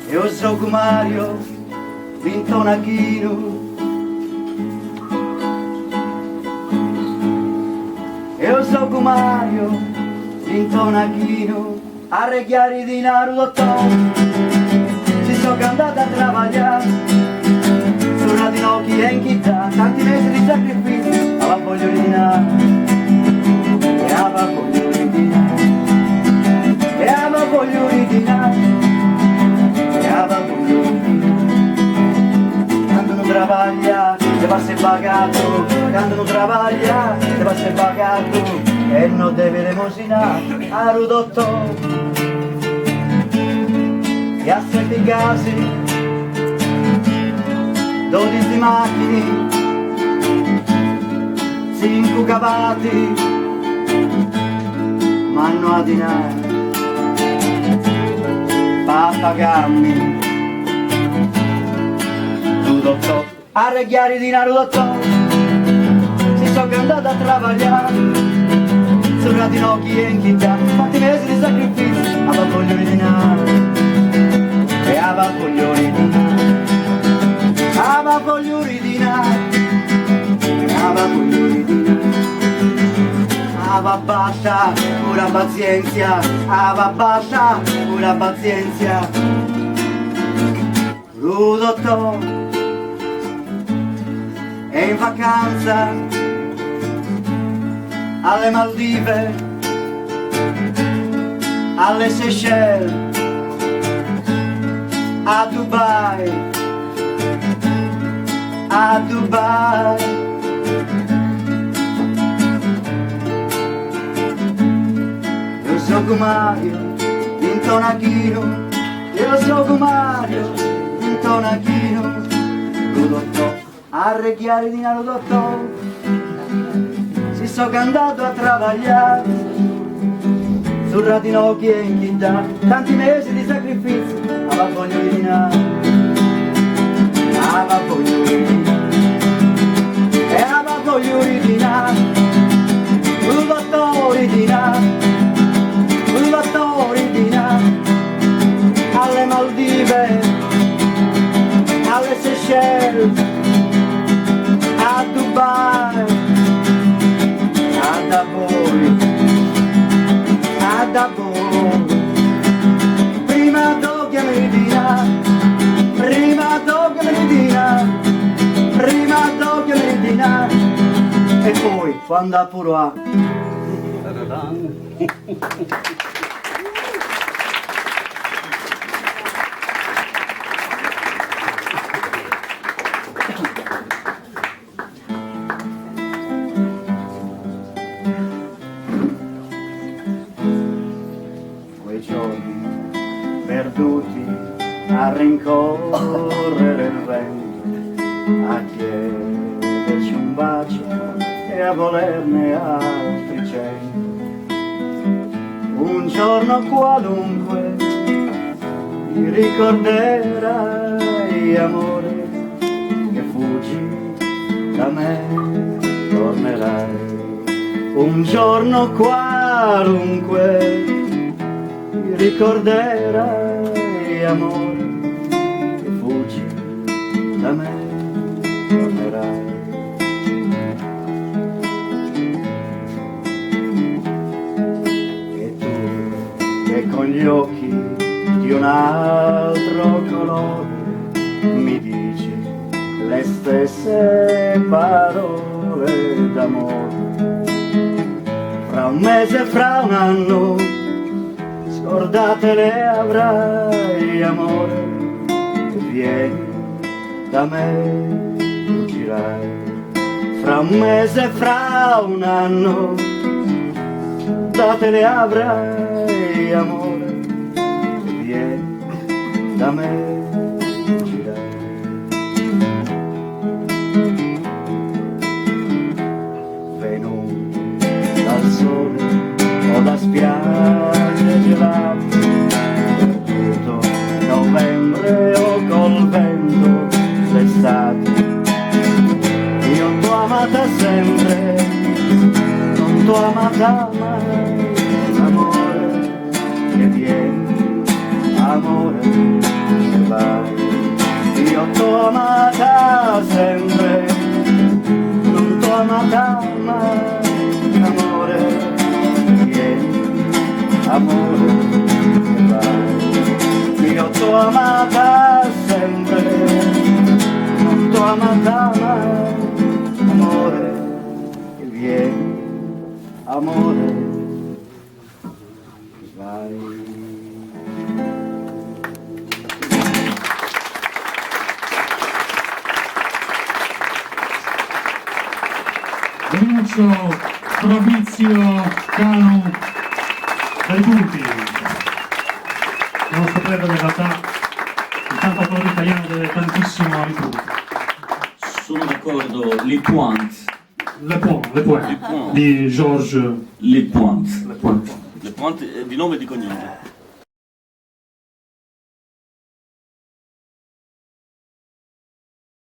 Io sono Mario, vinto un achino. Io sono Mario, vinto un achino. A reghiare di denaro dottore, si sono andata a lavorare. Sono di occhi e in chitarra, tanti mesi di sacrificio, aveva voglio di denaro. E aveva voglio di denaro. E aveva voglio di denaro. E aveva voglio di denaro. Quando non travaglia, deve essere pagato. Quando non travaglia, deve essere pagato. E non deve elemosinare a ridotto. E a 7 casi, 12 macchine, 5 cavalli, ma non a dinare, pappagammi, ridotto, a reghiare di denaro ridotto, si sono andati a lavorare. Sono di occhi e in chitarra, fatti mesi di sacrificio, aveva voglio di denaro. E aveva voglio di denaro. Aveva voglio di denaro. Aveva voglio di denaro. Aveva basta, pura pazienza. Aveva basta, pura pazienza. Ridotto è in vacanza alle Maldive, alle Seychelles, a Dubai, a Dubai. Io sono Mario, vinto un achino. Io sono Mario, vinto un achino. Ridotto, a reghiare di denaro ridotto. Si sono andato a lavorare sul radinocchi e in chitarra, tanti mesi di sacrificio, aveva voglio di denaro, aveva voglio di denaro, e aveva voglio di denaro, rubatori di denaro, rubatori di denaro, alle Maldive, alle Seychelles, a Dubai. Da voi, prima doppia meridina, prima doppia meridina, prima doppia meridina, e poi quando a puro a. Perduti a rincorrere il vento, a chiederci un bacio e a volerne altri 100. Un giorno qualunque ti ricorderai, amore, che fuggi da me, tornerai. Un giorno qualunque ti ricorderai, amore, che fuggi da me, tornerai. E tu, che con gli occhi di un altro colore mi dici le stesse parole d'amore, fra un mese e fra un anno scordatele avrai, amore, e vieni da me, fuggirai. Fra un mese e fra un anno, datele avrai, amore, e vieni da me, fuggirai. Venuto dal sole o da spiagge gelate, tutto novembre o col vento d'estate, io t'ho amata sempre, non t'ho amata mai, amore, che vieni, amore, applauso Fabrizio Canu dai punti. Il nostro prevede in realtà il cantautore italiano deve tantissimo ai punti. Sono d'accordo, Les Pointes. Le Point di Georges Les Pointes. Le Point. Les Pointes di nome e di cognome.